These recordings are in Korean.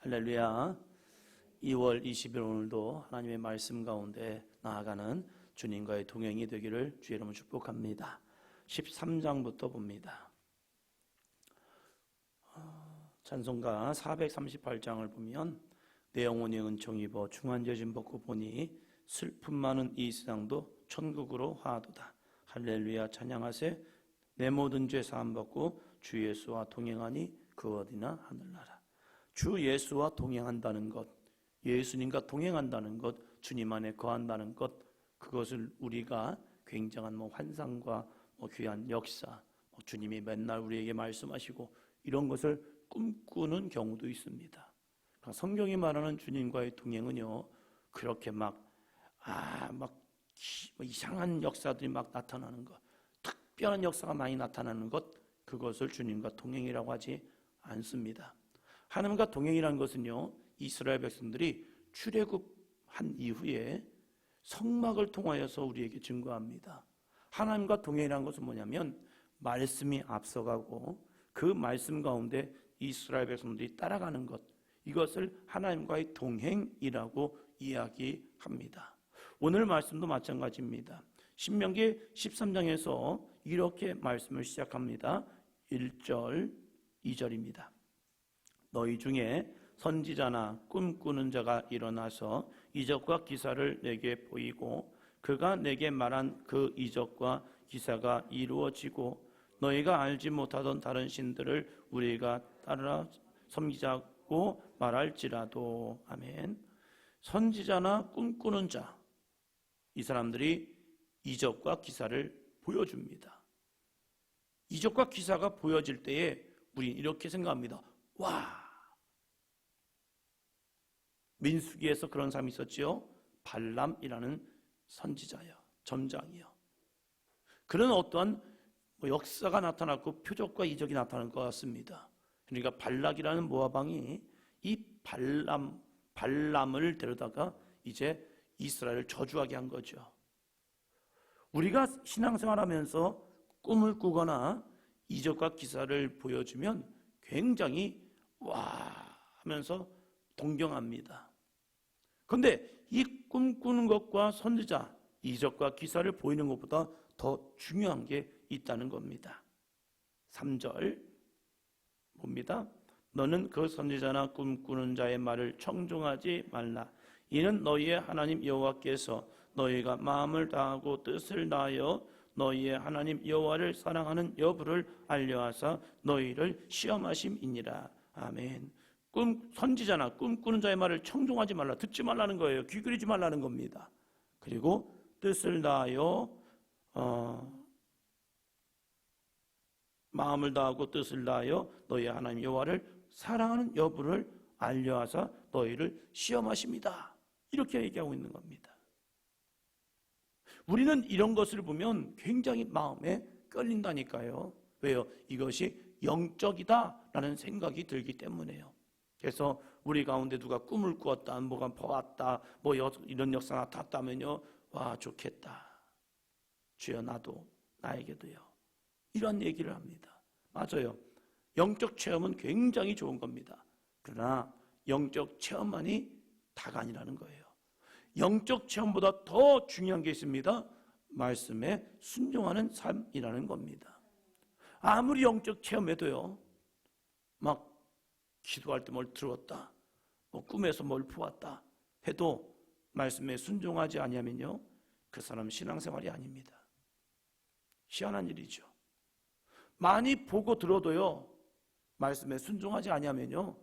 할렐루야. 2월 20일 오늘도 하나님의 말씀 가운데 나아가는 주님과의 동행이 되기를 주의 이름으로 축복합니다. 13장부터 봅니다. 찬송가 438장을 보면 내 영혼이 은총 입어 중한죄짐 벗고 보니 슬픔 많은 이 세상도 천국으로 화하도다. 할렐루야 찬양하세. 내 모든 죄 사함 받고 주 예수와 동행하니 그 어디나 하늘나라. 주 예수와 동행한다는 것, 예수님과 동행한다는 것, 주님 안에 거한다는 것, 그것을 우리가 굉장한 환상과 귀한 역사, 주님이 맨날 우리에게 말씀하시고 이런 것을 꿈꾸는 경우도 있습니다. 성경이 말하는 주님과의 동행은요, 그렇게 이상한 역사들이 나타나는 것, 특별한 역사가 많이 나타나는 것, 그것을 주님과 동행이라고 하지 않습니다. 하나님과 동행이라는 것은요, 이스라엘 백성들이 출애굽한 이후에 성막을 통하여서 우리에게 증거합니다. 하나님과 동행이라는 것은 뭐냐면 말씀이 앞서가고 그 말씀 가운데 이스라엘 백성들이 따라가는 것, 이것을 하나님과의 동행이라고 이야기합니다. 오늘 말씀도 마찬가지입니다. 신명기 13장에서 이렇게 말씀을 시작합니다. 1절, 2절입니다. 너희 중에 선지자나 꿈꾸는 자가 일어나서 이적과 기사를 내게 보이고 그가 내게 말한 그 이적과 기사가 이루어지고 너희가 알지 못하던 다른 신들을 우리가 따라 섬기자고 말할지라도. 아멘. 선지자나 꿈꾸는 자, 이 사람들이 이적과 기사를 보여줍니다. 이적과 기사가 보여질 때에 우리는 이렇게 생각합니다. 와! 민수기에서 그런 사람이 있었지요. 발람이라는 선지자요, 점장이요. 그런 어떠한 역사가 나타났고 표적과 이적이 나타난 것 같습니다. 그러니까 발락이라는 모압왕이 이 발람을 데려다가 이제 이스라엘을 저주하게 한 거죠. 우리가 신앙생활하면서 꿈을 꾸거나 이적과 기사를 보여주면 굉장히 와 하면서 동경합니다. 그런데 이 꿈꾸는 것과 선지자, 이적과 기사를 보이는 것보다 더 중요한 게 있다는 겁니다. 3절 봅니다. 너는 그 선지자나 꿈꾸는 자의 말을 청종하지 말라. 이는 너희의 하나님 여호와께서 너희가 마음을 다하고 뜻을 다하여 너희의 하나님 여호와를 사랑하는 여부를 알려하사 너희를 시험하심이니라. 아멘. 선지자나 꿈꾸는 자의 말을 청종하지 말라, 듣지 말라는 거예요. 귀 기울이지 말라는 겁니다. 그리고 뜻을 다하여 마음을 다하고 뜻을 다하여 너희 하나님 여호와를 사랑하는 여부를 알려하사 너희를 시험하십니다. 이렇게 얘기하고 있는 겁니다. 우리는 이런 것을 보면 굉장히 마음에 끌린다니까요. 왜요? 이것이 영적이다라는 생각이 들기 때문에요. 그래서 우리 가운데 누가 꿈을 꾸었다, 뭐가 보았다, 이런 역사 나타났다면요, 와 좋겠다. 주여 나에게도요. 이런 얘기를 합니다. 맞아요. 영적 체험은 굉장히 좋은 겁니다. 그러나 영적 체험만이 다가 아니라는 거예요. 영적 체험보다 더 중요한 게 있습니다. 말씀에 순종하는 삶이라는 겁니다. 아무리 영적 체험해도요, 기도할 때 뭘 들었다, 꿈에서 뭘 보았다 해도 말씀에 순종하지 아니하면요, 그 사람은 신앙생활이 아닙니다. 희한한 일이죠. 많이 보고 들어도요, 말씀에 순종하지 아니하면요,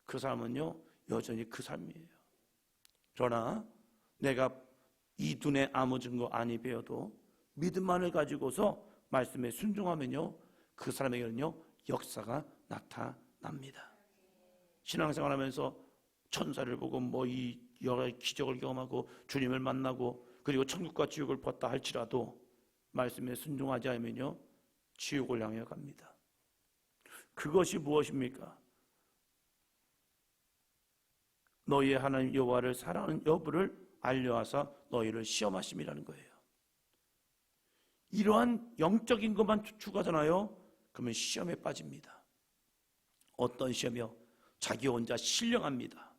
그 사람은요 여전히 그 삶이에요. 그러나 내가 이 눈에 아무 증거 아니 배워도 믿음만을 가지고서 말씀에 순종하면요, 그 사람에게는요 역사가 나타납니다. 신앙생활하면서 천사를 보고 이 여러 기적을 경험하고 주님을 만나고 그리고 천국과 지옥을 봤다 할지라도 말씀에 순종하지 않으면요 지옥을 향해 갑니다. 그것이 무엇입니까? 너희의 하나님 여호와를 사랑하는 여부를 알려하사 너희를 시험하심이라는 거예요. 이러한 영적인 것만 추구하잖아요. 그러면 시험에 빠집니다. 어떤 시험이요? 자기 혼자 신령합니다.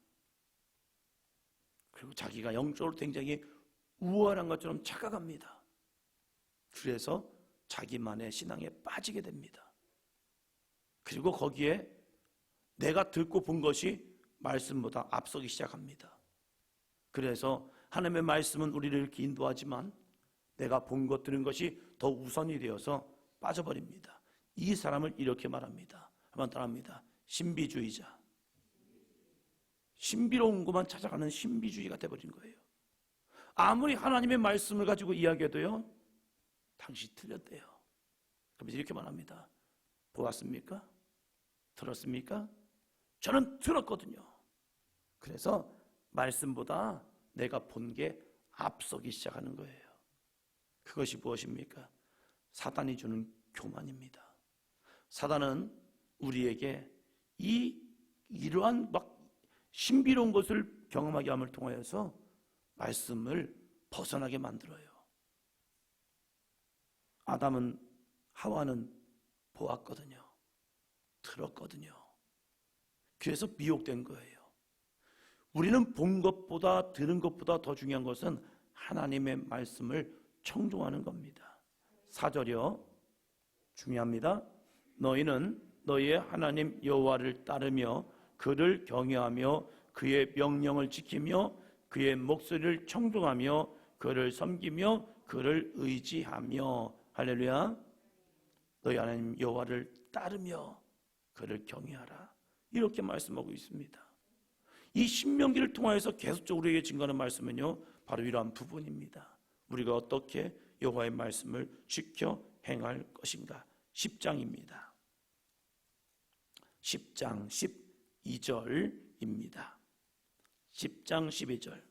그리고 자기가 영적으로 굉장히 우월한 것처럼 착각합니다. 그래서 자기만의 신앙에 빠지게 됩니다. 그리고 거기에 내가 듣고 본 것이 말씀보다 앞서기 시작합니다. 그래서 하나님의 말씀은 우리를 이렇게 인도하지만 내가 본 것 들은 것이 더 우선이 되어서 빠져버립니다. 이 사람을 이렇게 말합니다. 한번 따라합니다. 신비주의자. 신비로운 것만 찾아가는 신비주의가 되어버린 거예요. 아무리 하나님의 말씀을 가지고 이야기해도요, 당신 틀렸대요. 그러면서 이렇게 말합니다. 보았습니까? 들었습니까? 저는 들었거든요. 그래서 말씀보다 내가 본 게 앞서기 시작하는 거예요. 그것이 무엇입니까? 사단이 주는 교만입니다. 사단은 우리에게 이러한 막 신비로운 것을 경험하게 함을 통하여서 말씀을 벗어나게 만들어요. 아담은 하와는 보았거든요. 들었거든요. 그래서 미혹된 거예요. 우리는 본 것보다 들은 것보다 더 중요한 것은 하나님의 말씀을 청종하는 겁니다. 4절이요. 중요합니다. 너희는 너희의 하나님 여호와를 따르며 그를 경외하며 그의 명령을 지키며 그의 목소리를 청종하며 그를 섬기며 그를 의지하며 할렐루야. 너희 하나님 여호와를 따르며 그를 경외하라. 이렇게 말씀하고 있습니다. 이 신명기를 통하여서 계속적으로 우리에게 증거하는 말씀은요, 바로 이러한 부분입니다. 우리가 어떻게 여호와의 말씀을 지켜 행할 것인가. 10장입니다. 10장 12절입니다. 10장 12절.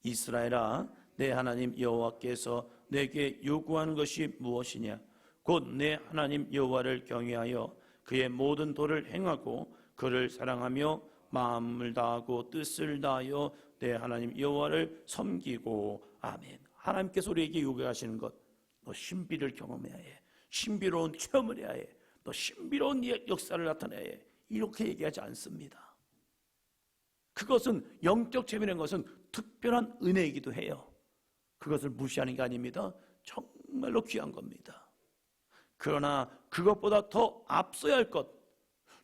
이스라엘아, 내 하나님 여호와께서 내게 요구하는 것이 무엇이냐? 곧 내 하나님 여호와를 경외하여 그의 모든 도를 행하고 그를 사랑하며 마음을 다하고 뜻을 다하여 내 하나님 여호와를 섬기고. 아멘. 하나님께서 우리에게 요구하시는 것, 너 신비를 경험해야 해. 신비로운 체험을 해야 해. 너 신비로운 역사를 나타내야 해. 이렇게 얘기하지 않습니다. 그것은 영적 체험이라는 것은 특별한 은혜이기도 해요. 그것을 무시하는 게 아닙니다. 정말로 귀한 겁니다. 그러나 그것보다 더 앞서야 할 것,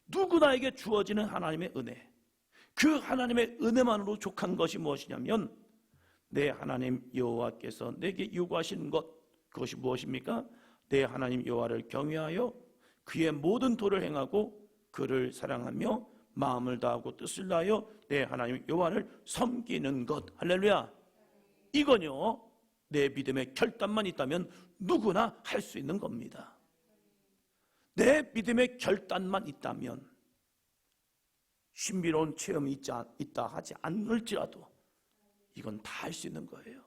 누구나에게 주어지는 하나님의 은혜, 그 하나님의 은혜만으로 족한 것이 무엇이냐면 내 하나님 여호와께서 내게 요구하시는 것, 그것이 무엇입니까? 내 하나님 여호와를 경외하여 그의 모든 도를 행하고 그를 사랑하며 마음을 다하고 뜻을 다하여 내 하나님 여호와를 섬기는 것. 할렐루야. 이건요, 내 믿음의 결단만 있다면 누구나 할 수 있는 겁니다. 내 믿음의 결단만 있다면 신비로운 체험이 있다 하지 않을지라도 이건 다 할 수 있는 거예요.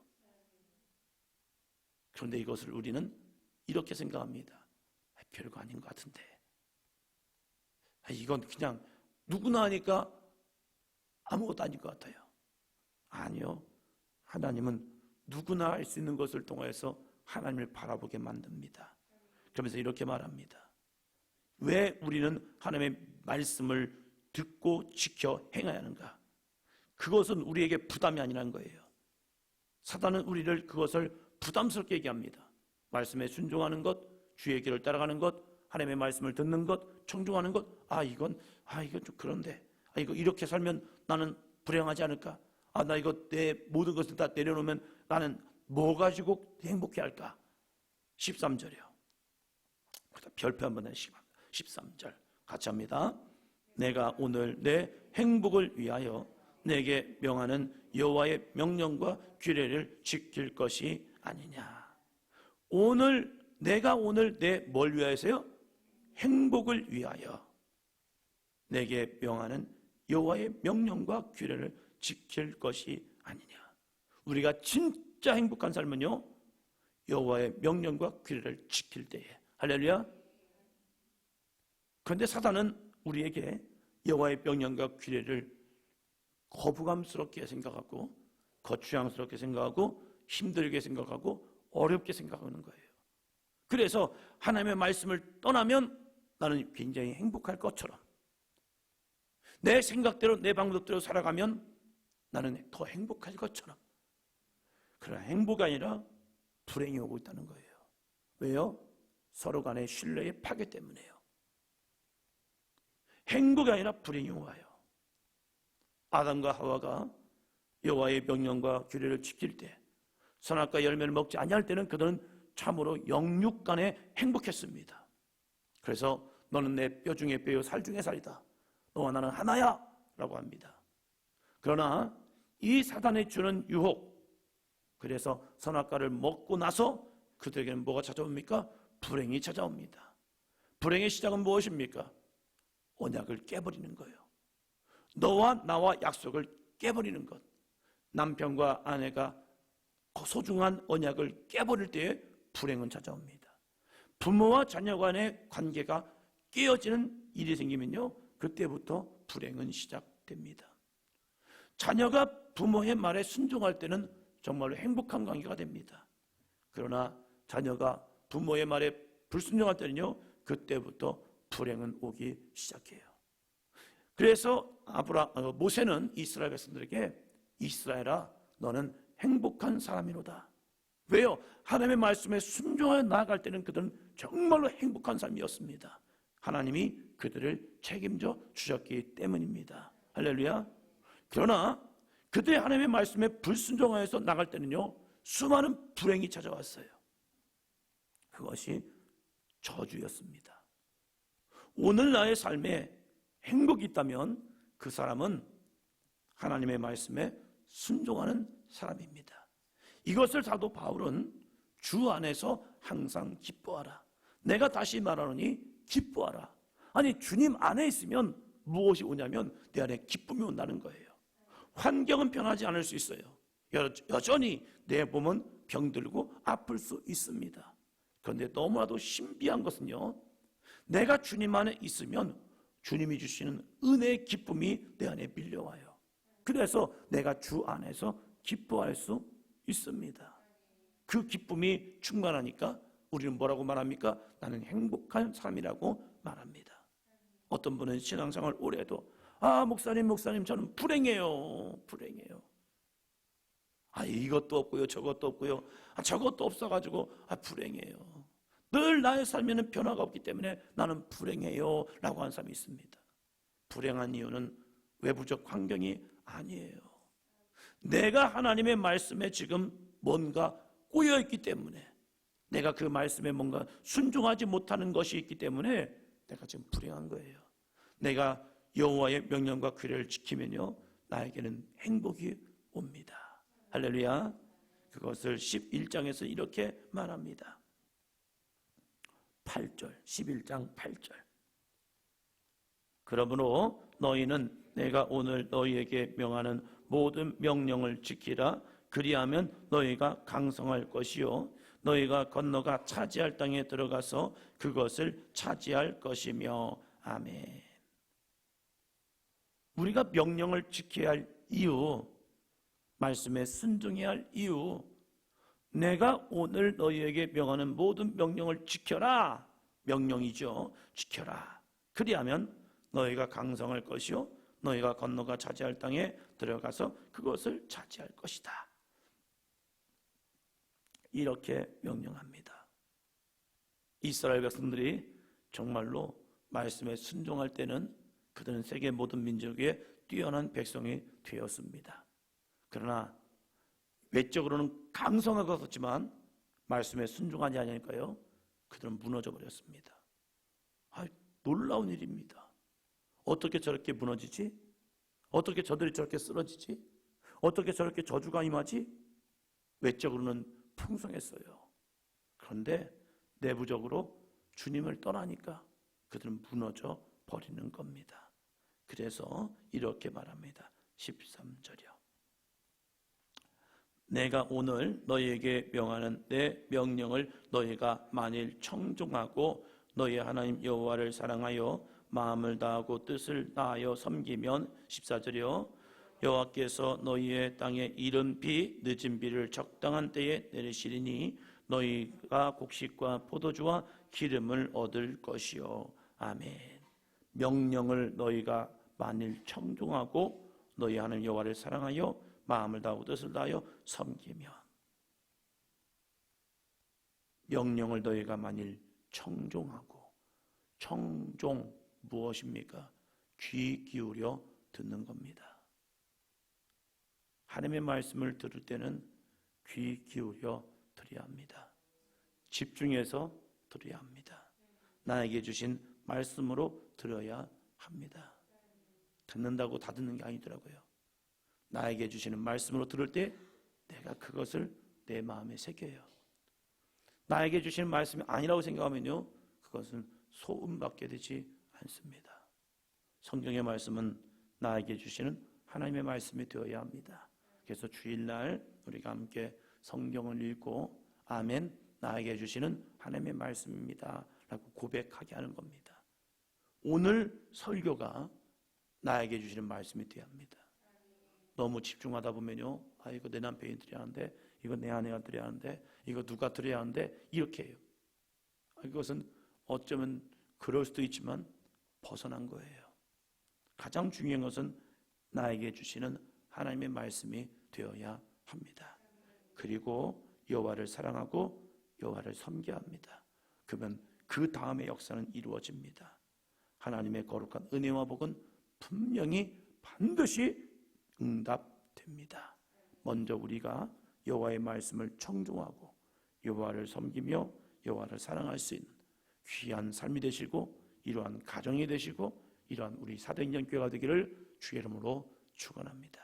그런데 이것을 우리는 이렇게 생각합니다. 별거 아닌 것 같은데, 이건 그냥 누구나 하니까 아무것도 아닌 것 같아요. 아니요, 하나님은 누구나 할 수 있는 것을 통해서 하나님을 바라보게 만듭니다. 그러면서 이렇게 말합니다. 왜 우리는 하나님의 말씀을 듣고 지켜 행해야 하는가? 그것은 우리에게 부담이 아니라는 거예요. 사단은 우리를 그것을 부담스럽게 얘기합니다. 말씀에 순종하는 것, 주의 길을 따라가는 것, 하나님의 말씀을 듣는 것, 청종하는 것, 이건 좀 그런데, 이거 이렇게 살면 나는 불행하지 않을까? 나 이거 내 모든 것을 다 내려놓으면 나는 뭐 가지고 행복해 할까? 13절이요. 별표 한번 내시기 바랍니다. 13절 같이 합니다. 내가 오늘 내 행복을 위하여 내게 명하는 여호와의 명령과 규례를 지킬 것이 아니냐. 내가 오늘 내 뭘 위하여서요? 행복을 위하여 내게 명하는 여호와의 명령과 규례를 지킬 것이 아니냐. 우리가 진짜 행복한 삶은요, 여호와의 명령과 규례를 지킬 때에. 할렐루야. 그런데 사단은 우리에게 여호와의 명령과 규례를 거부감스럽게 생각하고 거추장스럽게 생각하고 힘들게 생각하고 어렵게 생각하는 거예요. 그래서 하나님의 말씀을 떠나면 나는 굉장히 행복할 것처럼, 내 생각대로 내 방법대로 살아가면 나는 더 행복할 것처럼. 그러나 행복이 아니라 불행이 오고 있다는 거예요. 왜요? 서로 간의 신뢰의 파괴 때문에요. 행복이 아니라 불행이 와요. 아담과 하와가 여호와의 명령과 규례를 지킬 때, 선악과 열매를 먹지 아니할 때는 그들은 참으로 영육간에 행복했습니다. 그래서 너는 내 뼈 중에 뼈요 살 중에 살이다, 너와 나는 하나야 라고 합니다. 그러나 이 사단이 주는 유혹, 그래서 선악과를 먹고 나서 그들에게는 뭐가 찾아옵니까? 불행이 찾아옵니다. 불행의 시작은 무엇입니까? 언약을 깨버리는 거예요. 너와 나와 약속을 깨버리는 것. 남편과 아내가 소중한 언약을 깨버릴 때에 불행은 찾아옵니다. 부모와 자녀 간의 관계가 깨어지는 일이 생기면요, 그때부터 불행은 시작됩니다. 자녀가 부모의 말에 순종할 때는 정말로 행복한 관계가 됩니다. 그러나 자녀가 부모의 말에 불순종할 때는요, 그때부터 불행은 오기 시작해요. 그래서 모세는 이스라엘 백성들에게 이스라엘아, 너는 행복한 사람이로다. 왜요? 하나님의 말씀에 순종하여 나아갈 때는 그들은 정말로 행복한 삶이었습니다. 하나님이 그들을 책임져 주셨기 때문입니다. 할렐루야. 그러나 그들의 하나님의 말씀에 불순종하여서 나갈 때는요, 수많은 불행이 찾아왔어요. 그것이 저주였습니다. 오늘 나의 삶에 행복이 있다면 그 사람은 하나님의 말씀에 순종하는 사람입니다. 이것을 사도 바울은 주 안에서 항상 기뻐하라. 내가 다시 말하노니 기뻐하라. 아니, 주님 안에 있으면 무엇이 오냐면 내 안에 기쁨이 온다는 거예요. 환경은 변하지 않을 수 있어요. 여전히 내 몸은 병들고 아플 수 있습니다. 그런데 너무나도 신비한 것은요, 내가 주님 안에 있으면 주님이 주시는 은혜의 기쁨이 내 안에 밀려와요. 그래서 내가 주 안에서 기뻐할 수 있습니다. 그 기쁨이 충만하니까 우리는 뭐라고 말합니까? 나는 행복한 사람이라고 말합니다. 어떤 분은 신앙생활 오래 해도 목사님 저는 불행해요. 이것도 없고요, 저것도 없고요, 저것도 없어가지고 불행해요. 늘 나의 삶에는 변화가 없기 때문에 나는 불행해요 라고 하는 사람이 있습니다. 불행한 이유는 외부적 환경이 아니에요. 내가 하나님의 말씀에 지금 뭔가 꼬여있기 때문에, 내가 그 말씀에 뭔가 순종하지 못하는 것이 있기 때문에 내가 지금 불행한 거예요. 내가 여호와의 명령과 규례를 지키면요, 나에게는 행복이 옵니다. 할렐루야. 그것을 11장에서 이렇게 말합니다. 8절, 11장 8절. 그러므로 너희는 내가 오늘 너희에게 명하는 모든 명령을 지키라. 그리하면 너희가 강성할 것이요 너희가 건너가 차지할 땅에 들어가서 그것을 차지할 것이며. 아멘. 우리가 명령을 지켜야 할 이유, 말씀에 순종해야 할 이유, 내가 오늘 너희에게 명하는 모든 명령을 지켜라. 명령이죠. 지켜라. 그리하면 너희가 강성할 것이요 너희가 건너가 차지할 땅에 들어가서 그것을 차지할 것이다. 이렇게 명령합니다. 이스라엘 백성들이 정말로 말씀에 순종할 때는 그들은 세계 모든 민족에 뛰어난 백성이 되었습니다. 그러나 외적으로는 강성하고 있었지만 말씀에 순종하지 않으니까요, 그들은 무너져 버렸습니다. 놀라운 일입니다. 어떻게 저렇게 무너지지? 어떻게 저들이 저렇게 쓰러지지? 어떻게 저렇게 저주가 임하지? 외적으로는 풍성했어요. 그런데 내부적으로 주님을 떠나니까 그들은 무너져 버리는 겁니다. 그래서 이렇게 말합니다. 13절이요. 내가 오늘 너희에게 명하는 내 명령을 너희가 만일 청종하고 너희 하나님 여호와를 사랑하여 마음을 다하고 뜻을 다하여 섬기면. 14절이요. 여호와께서 너희의 땅에 이른 비 늦은 비를 적당한 때에 내리시리니 너희가 곡식과 포도주와 기름을 얻을 것이요. 아멘. 명령을 너희가 만일 청종하고 너희 하나님 여호와를 사랑하여 마음을 다하고 뜻을 다하여 섬기면, 명령을 너희가 만일 청종하고, 청종 무엇입니까? 귀 기울여 듣는 겁니다. 하나님의 말씀을 들을 때는 귀 기울여 들어야 합니다. 집중해서 들어야 합니다. 나에게 주신 말씀으로 들어야 합니다. 듣는다고 다 듣는 게 아니더라고요. 나에게 주시는 말씀으로 들을 때 내가 그것을 내 마음에 새겨요. 나에게 주시는 말씀이 아니라고 생각하면요, 그것은 소음밖에 되지 않습니다. 성경의 말씀은 나에게 주시는 하나님의 말씀이 되어야 합니다. 그래서 주일날 우리가 함께 성경을 읽고 아멘, 나에게 주시는 하나님의 말씀입니다 라고 고백하게 하는 겁니다. 오늘 설교가 나에게 주시는 말씀이 되어야 합니다. 너무 집중하다 보면요, 이거 내 남편이 드려야 하는데, 이거 내 아내가 드려야 하는데, 이거 누가 드려야 하는데, 이렇게 해요. 이것은 어쩌면 그럴 수도 있지만 벗어난 거예요. 가장 중요한 것은 나에게 주시는 하나님의 말씀이 되어야 합니다. 그리고 여호와를 사랑하고 여호와를 섬겨야 합니다. 그러면 그 다음의 역사는 이루어집니다. 하나님의 거룩한 은혜와 복은 분명히 반드시 응답됩니다. 먼저 우리가 여호와의 말씀을 청종하고 여호와를 섬기며 여호와를 사랑할 수 있는 귀한 삶이 되시고, 이러한 가정이 되시고, 이러한 우리 사도행전 교회가 되기를 주의 이름으로 축원합니다.